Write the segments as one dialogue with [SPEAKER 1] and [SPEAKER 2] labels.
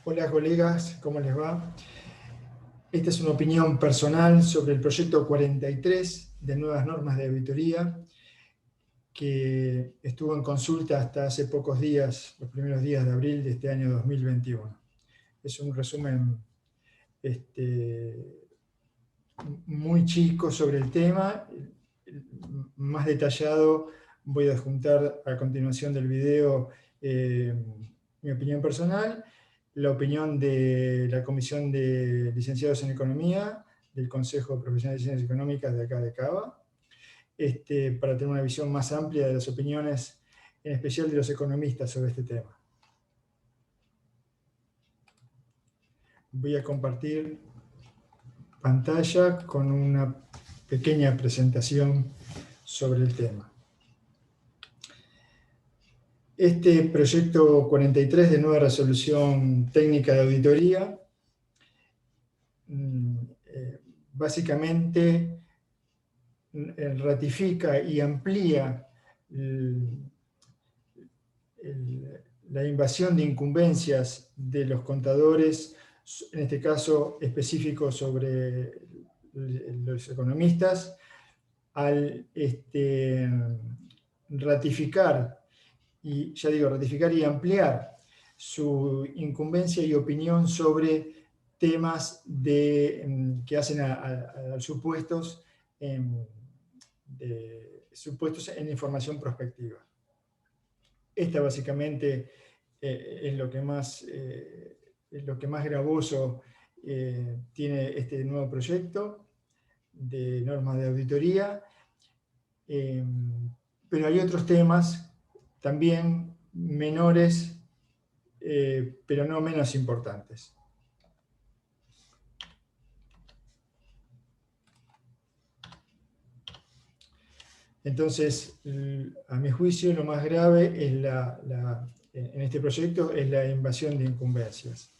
[SPEAKER 1] Hola colegas, ¿cómo les va? Esta es una opinión personal sobre el proyecto 43 de nuevas normas de auditoría que estuvo en consulta hasta hace pocos días, los primeros días de abril de este año 2021. Es un resumen muy chico sobre el tema, más detallado voy a adjuntar a continuación del video mi opinión personal, la opinión de la Comisión de Licenciados en Economía, del Consejo Profesional de Ciencias Económicas de acá de Cava, para tener una visión más amplia de las opiniones, en especial de los economistas sobre este tema. Voy a compartir pantalla con una pequeña presentación sobre el tema. Este proyecto 43 de nueva resolución técnica de auditoría básicamente ratifica y amplía la invasión de incumbencias de los contadores, en este caso específico sobre los economistas, al ratificar y ampliar su incumbencia y opinión sobre temas que hacen a supuestos en información prospectiva. Esta básicamente es lo que más gravoso tiene este nuevo proyecto de normas de auditoría, pero hay otros temas también menores, pero no menos importantes. Entonces, a mi juicio, lo más grave es en este proyecto es la invasión de incumbencias.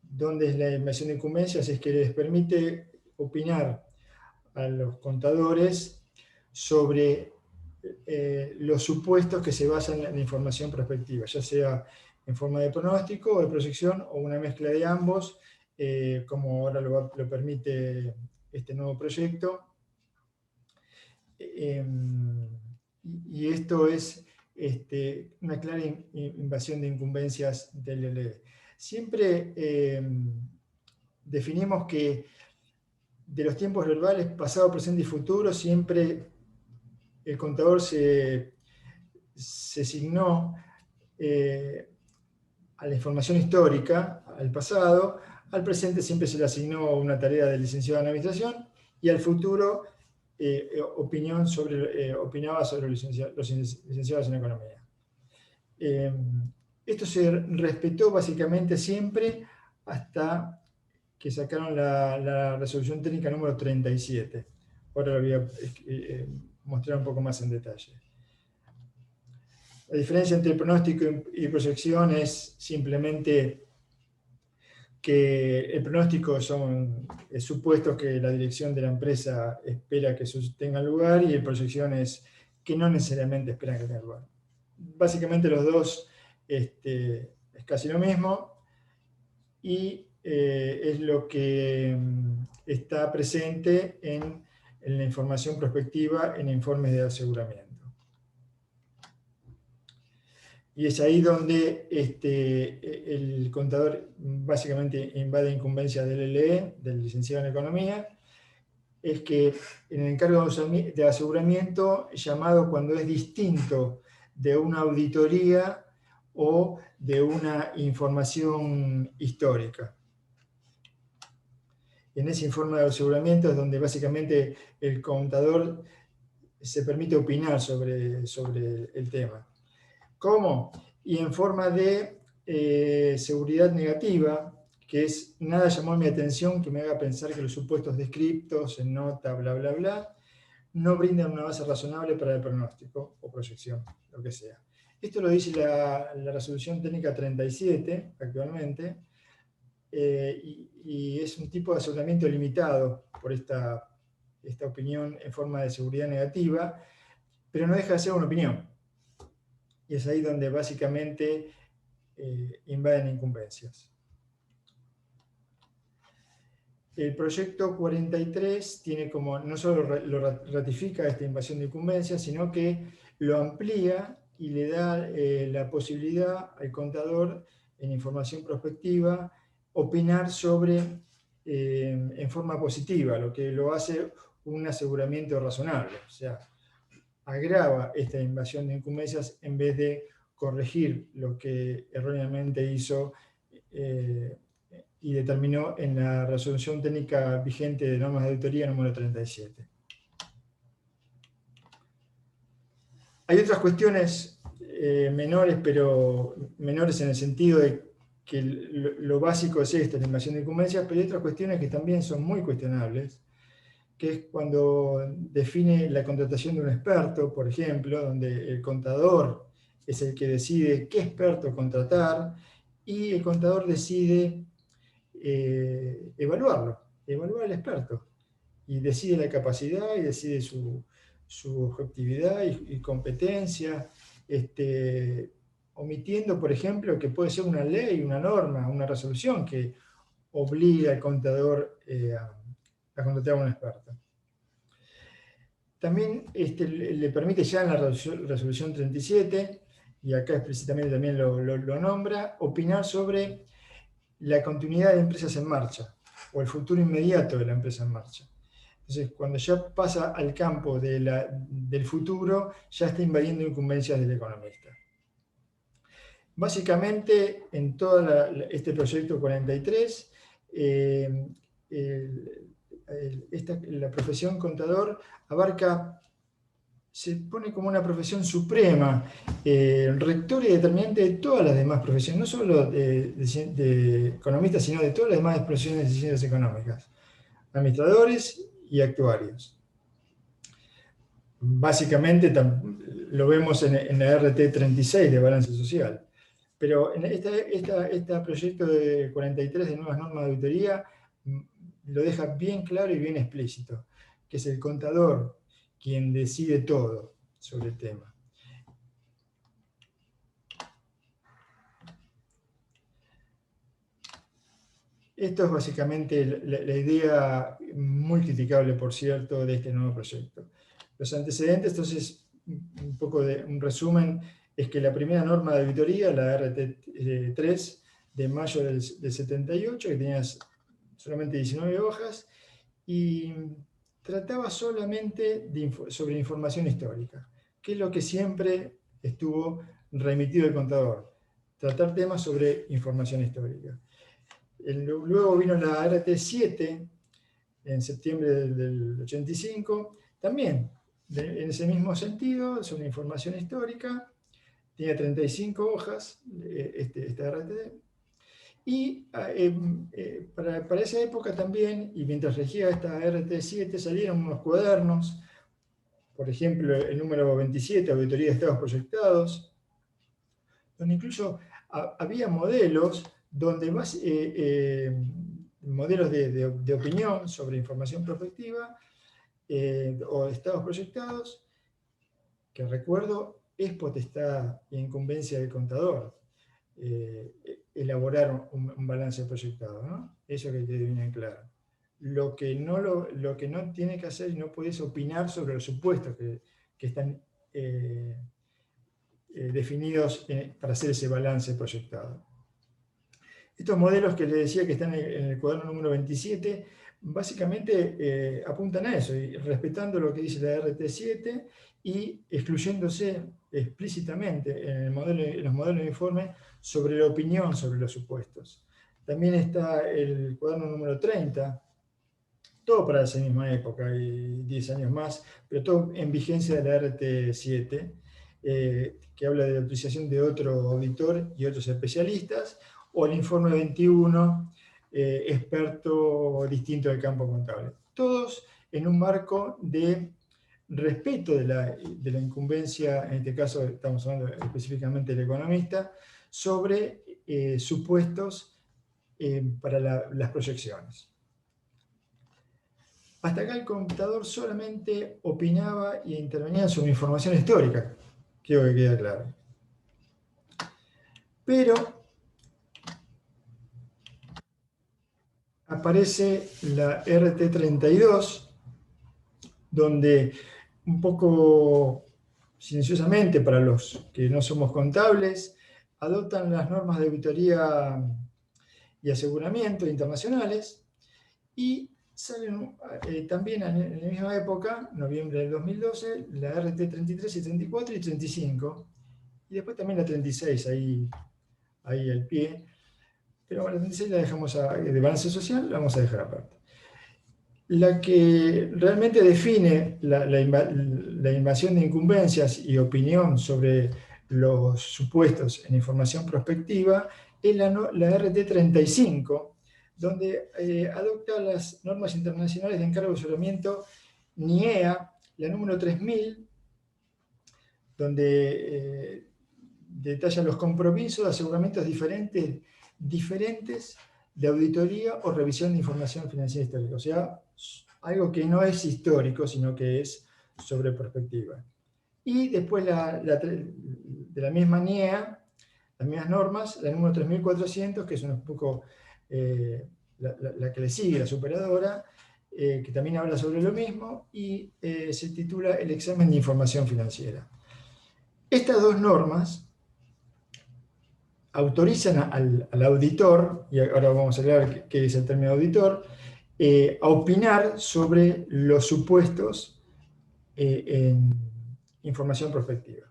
[SPEAKER 1] ¿Dónde es la invasión de incumbencias? Es que les permite opinar a los contadores sobre los supuestos que se basan en la información prospectiva, ya sea en forma de pronóstico o de proyección o una mezcla de ambos, como ahora lo permite este nuevo proyecto. Y esto es una clara invasión de incumbencias del LLE. Siempre definimos que de los tiempos verbales, pasado, presente y futuro, siempre el contador se asignó a la información histórica, al pasado. Al presente siempre se le asignó una tarea de licenciado en administración y al futuro opinaba sobre los licenciados en economía. Esto se respetó básicamente siempre hasta que sacaron la resolución técnica número 37. Ahora lo voy a mostrar un poco más en detalle. La diferencia entre pronóstico y proyección es simplemente que el pronóstico son supuestos que la dirección de la empresa espera que tengan lugar y la proyección es que no necesariamente esperan que tengan lugar. Básicamente los dos es casi lo mismo y es lo que está presente en la información prospectiva en informes de aseguramiento. Y es ahí donde el contador básicamente invade incumbencia del LLE, del licenciado en Economía, es que en el encargo de aseguramiento, llamado cuando es distinto de una auditoría o de una información histórica. En ese informe de aseguramiento es donde básicamente el contador se permite opinar sobre el tema. ¿Cómo? Y en forma de seguridad negativa, que es nada llamó mi atención que me haga pensar que los supuestos descriptos en nota, bla, bla, bla, no brindan una base razonable para el pronóstico o proyección, lo que sea. Esto lo dice la resolución técnica 37 actualmente, y es un tipo de aseguramiento limitado por esta opinión en forma de seguridad negativa, pero no deja de ser una opinión. Y es ahí donde básicamente invaden incumbencias. el proyecto 43 tiene como, no solo lo ratifica esta invasión de incumbencia, sino que lo amplía y le da la posibilidad al contador, en información prospectiva, opinar sobre, en forma positiva, lo que lo hace un aseguramiento razonable. O sea, agrava esta invasión de incumbencias en vez de corregir lo que erróneamente hizo y determinó en la resolución técnica vigente de normas de auditoría número 37. Hay otras cuestiones menores, pero menores en el sentido de que lo básico es esto, la invasión de incumbencias, pero hay otras cuestiones que también son muy cuestionables, que es cuando define la contratación de un experto, por ejemplo, donde el contador es el que decide qué experto contratar y el contador decide evaluar al experto y decide la capacidad y decide su objetividad y competencia, omitiendo, por ejemplo, que puede ser una ley, una norma, una resolución que obliga al contador a contratar a un experto. También le permite ya en la resolución 37, y acá explícitamente también lo nombra, opinar sobre la continuidad de empresas en marcha o el futuro inmediato de la empresa en marcha. Entonces, cuando ya pasa al campo del futuro, ya está invadiendo incumbencias del economista. Básicamente, en todo este proyecto 43, la profesión contador abarca, se pone como una profesión suprema, rectora y determinante de todas las demás profesiones, no solo de economistas, sino de todas las demás profesiones de ciencias económicas, administradores y actuarios. Básicamente lo vemos en la RT 36 de balance social. Pero en este proyecto de 43 de nuevas normas de auditoría lo deja bien claro y bien explícito, que es el contador quien decide todo sobre el tema. Esto es básicamente la idea muy criticable, por cierto, de este nuevo proyecto. Los antecedentes, entonces, un poco de un resumen, es que la primera norma de auditoría, la RT3 de mayo del 78, que tenía solamente 19 hojas, y trataba solamente sobre información histórica, que es lo que siempre estuvo remitido el contador, tratar temas sobre información histórica. Luego vino la RT7 en septiembre del 85, también en ese mismo sentido, sobre información histórica, tiene 35 hojas, esta RT, y para esa época también, y mientras regía esta RT7, salieron unos cuadernos, por ejemplo, el número 27, Auditoría de Estados Proyectados, donde incluso había modelos donde modelos de opinión sobre información prospectiva o estados proyectados, que recuerdo es potestad e incumbencia del contador elaborar un balance proyectado, ¿no? Eso que quede bien claro. Lo que no tiene que hacer y no puede es opinar sobre los supuestos que están definidos para hacer ese balance proyectado. Estos modelos que les decía que están en el cuaderno número 27, básicamente apuntan a eso, y respetando lo que dice la RT7 y excluyéndose explícitamente en los modelos de informe sobre la opinión sobre los supuestos. También está el cuaderno número 30, todo para esa misma época y 10 años más, pero todo en vigencia de la RT7, que habla de la utilización de otro auditor y otros especialistas, o el informe 21, experto distinto del campo contable. Todos en un marco de respeto de la incumbencia, en este caso estamos hablando específicamente del economista, sobre supuestos para las proyecciones. Hasta acá el contador solamente opinaba e intervenía sobre información histórica, creo que queda claro. Pero aparece la RT32, donde un poco silenciosamente para los que no somos contables, adoptan las normas de auditoría y aseguramiento internacionales y salen también en la misma época, noviembre del 2012, la RT33 y 34 y 35, y después también la 36 ahí al pie, pero bueno, la 36 la dejamos de balance social, la vamos a dejar aparte. La que realmente define la invasión de incumbencias y opinión sobre los supuestos en información prospectiva es la RT35, donde adopta las normas internacionales de encargo de asesoramiento NIEA, la número 3000, donde detalla los compromisos de aseguramientos diferentes de auditoría o revisión de información financiera histórica. O sea, algo que no es histórico, sino que es sobre perspectiva. Y después de la misma NIEA, las mismas normas, la número 3400, que es un poco la que le sigue, la superadora, que también habla sobre lo mismo, y se titula El examen de información financiera. Estas dos normas autorizan al auditor, y ahora vamos a hablar qué es el término auditor, a opinar sobre los supuestos en información prospectiva.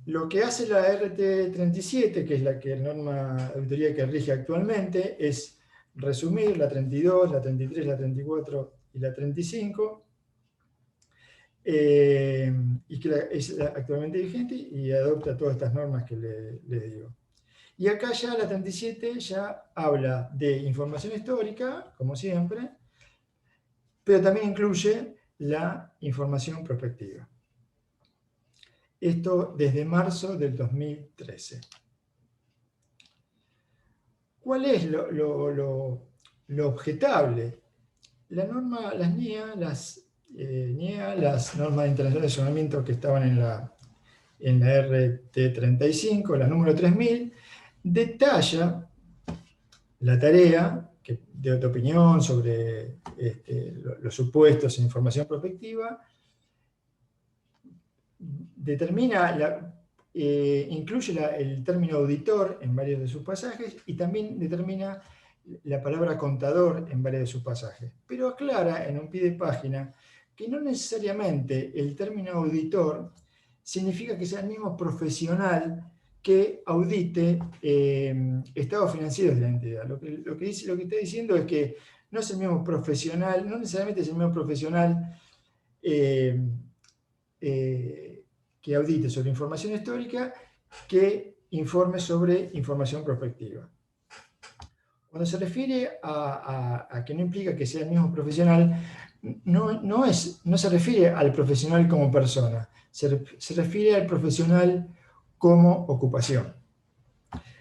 [SPEAKER 1] Lo que hace la RT37, que es la norma de auditoría que rige actualmente, es resumir la 32, la 33, la 34 y la 35, y que es actualmente vigente y adopta todas estas normas que les digo. Y acá ya la 37 ya habla de información histórica, como siempre, pero también incluye la información prospectiva. Esto desde marzo del 2013. ¿Cuál es lo objetable? Las NIEA, las normas internacionales de asesoramiento que estaban en la RT35, la número 3000, detalla la tarea de opinión sobre los supuestos en información prospectiva, incluye el término auditor en varios de sus pasajes y también determina la palabra contador en varios de sus pasajes. Pero aclara en un pie de página que no necesariamente el término auditor significa que sea el mismo profesional que audite estados financieros de la entidad. Lo que está diciendo es que no es el mismo profesional, no necesariamente es el mismo profesional que audite sobre información histórica que informe sobre información prospectiva. Cuando se refiere a que no implica que sea el mismo profesional, no se refiere al profesional como persona, se refiere al profesional como ocupación.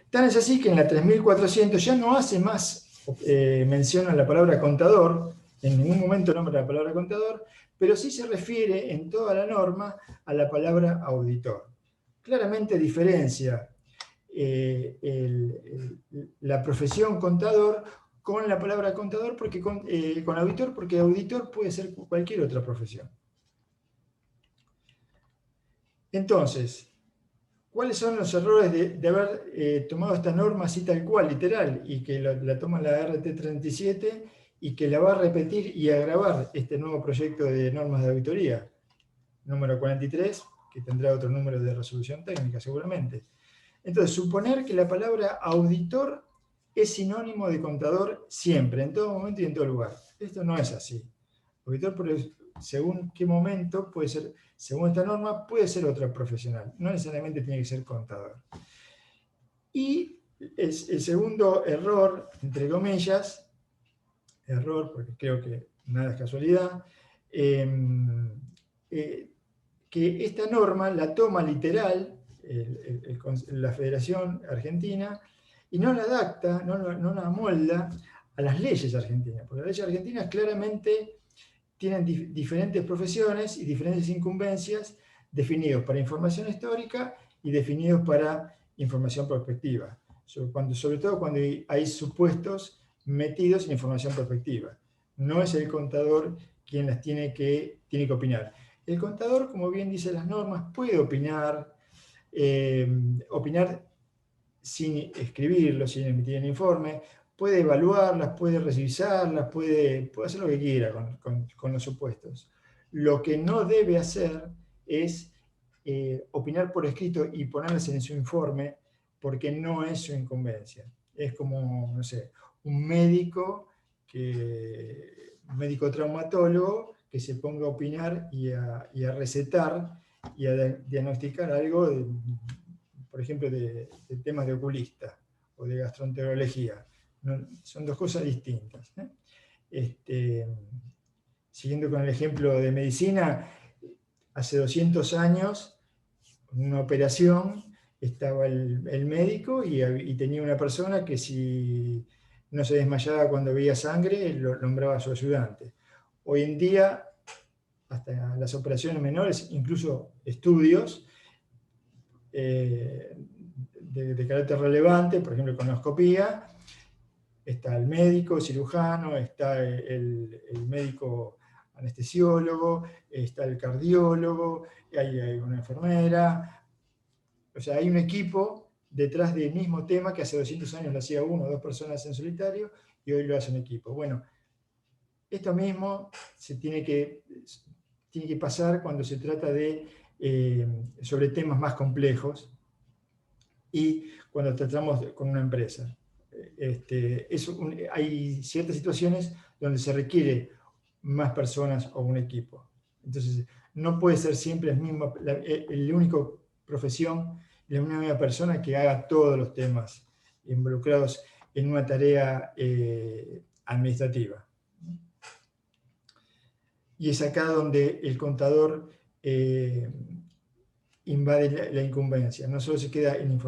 [SPEAKER 1] Tan es así que en la 3400 ya no hace más mención a la palabra contador, en ningún momento nombra la palabra contador, pero sí se refiere en toda la norma a la palabra auditor. Claramente diferencia la profesión contador con la palabra contador, con auditor, porque auditor puede ser cualquier otra profesión. Entonces, ¿cuáles son los errores de haber tomado esta norma así tal cual, literal, y que la toma la RT37 y que la va a repetir y agravar este nuevo proyecto de normas de auditoría, número 43, que tendrá otro número de resolución técnica seguramente? Entonces, suponer que la palabra auditor es sinónimo de contador siempre, en todo momento y en todo lugar. Esto no es así. Auditor, según qué momento, puede ser, según esta norma, puede ser otro profesional. No necesariamente tiene que ser contador. Y el segundo error, entre comillas, error, porque creo que nada es casualidad, que esta norma la toma literal la Federación Argentina y no la adapta, no la amolda a las leyes argentinas, porque las leyes argentinas claramente tienen diferentes profesiones y diferentes incumbencias definidos para información histórica y definidos para información prospectiva. sobre todo cuando hay supuestos metidos en información prospectiva. No es el contador quien las tiene que opinar. El contador, como bien dicen las normas, puede opinar sin escribirlo, sin emitir el informe, puede evaluarlas, puede revisarlas, puede hacer lo que quiera con los supuestos. Lo que no debe hacer es opinar por escrito y ponerlas en su informe, porque no es su incumbencia. Es como, no sé, un médico traumatólogo que se ponga a opinar y a recetar y a diagnosticar algo, por ejemplo, de temas de oculista o de gastroenterología. No, son dos cosas distintas. Siguiendo con el ejemplo de medicina, hace 200 años, en una operación, estaba el médico y tenía una persona que si no se desmayaba cuando veía sangre, lo nombraba su ayudante. Hoy en día, hasta las operaciones menores, incluso estudios de carácter relevante, por ejemplo, colonoscopía, está el médico, el cirujano, está el médico anestesiólogo, está el cardiólogo, hay una enfermera. O sea, hay un equipo detrás del mismo tema que hace 200 años lo hacía uno o dos personas en solitario y hoy lo hace un equipo. Bueno, esto mismo se tiene que pasar cuando se trata sobre temas más complejos y cuando tratamos con una empresa. Hay ciertas situaciones donde se requiere más personas o un equipo. Entonces, no puede ser siempre el único profesión, la única persona que haga todos los temas involucrados en una tarea administrativa. Y es acá donde el contador invade la incumbencia. No solo se queda en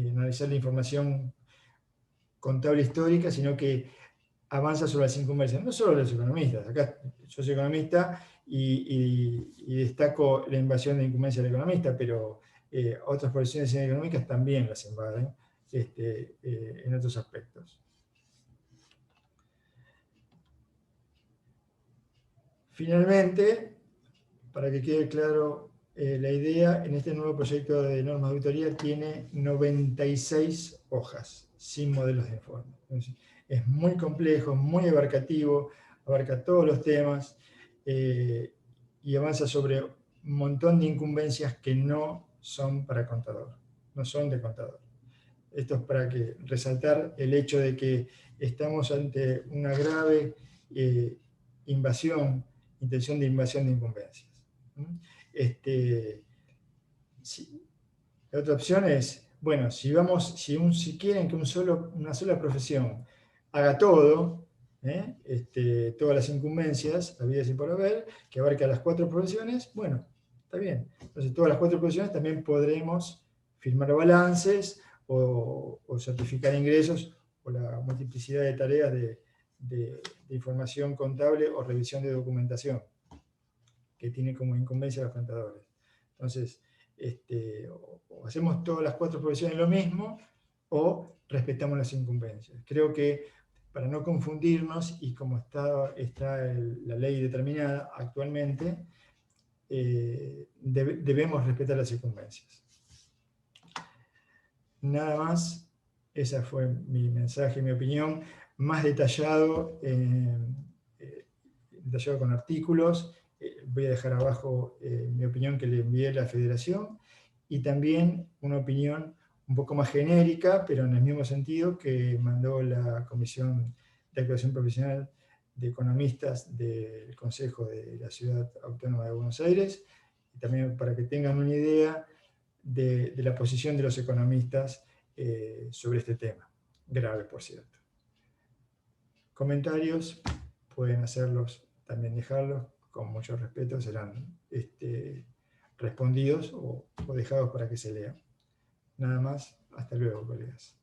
[SPEAKER 1] analizar la información contable histórica, sino que avanza sobre las incumbencias, no solo los economistas. Acá yo soy economista y destaco la invasión de incumbencia del economista, pero otras profesiones económicas también las invaden en otros aspectos. Finalmente, para que quede claro la idea, en este nuevo proyecto de normas de auditoría tiene 96 hojas, sin modelos de informe. Entonces, es muy complejo, muy abarcativo, abarca todos los temas y avanza sobre un montón de incumbencias que no son para contador, no son de contador. Esto es para resaltar el hecho de que estamos ante una grave intención de invasión de incumbencias. La otra opción es, bueno, si quieren que una sola profesión haga todo, todas las incumbencias, habidas y por haber, que abarca las 4 profesiones, bueno, está bien. Entonces, todas las 4 profesiones también podremos firmar balances o certificar ingresos o la multiplicidad de tareas de información contable o revisión de documentación que tiene como incumbencia los contadores. Entonces, o hacemos todas las 4 profesiones lo mismo o respetamos las incumbencias. Creo que para no confundirnos y como está la ley determinada actualmente, debemos respetar las incumbencias. Nada más, ese fue mi mensaje, mi opinión, más detallado, detallado con artículos. Voy a dejar abajo mi opinión que le envié a la Federación y también una opinión un poco más genérica, pero en el mismo sentido que mandó la Comisión de Actuación Profesional de Economistas del Consejo de la Ciudad Autónoma de Buenos Aires, y también para que tengan una idea de la posición de los economistas sobre este tema, grave por cierto. Comentarios, pueden hacerlos, también dejarlos, con mucho respeto serán respondidos o dejados para que se lean. Nada más, hasta luego, colegas.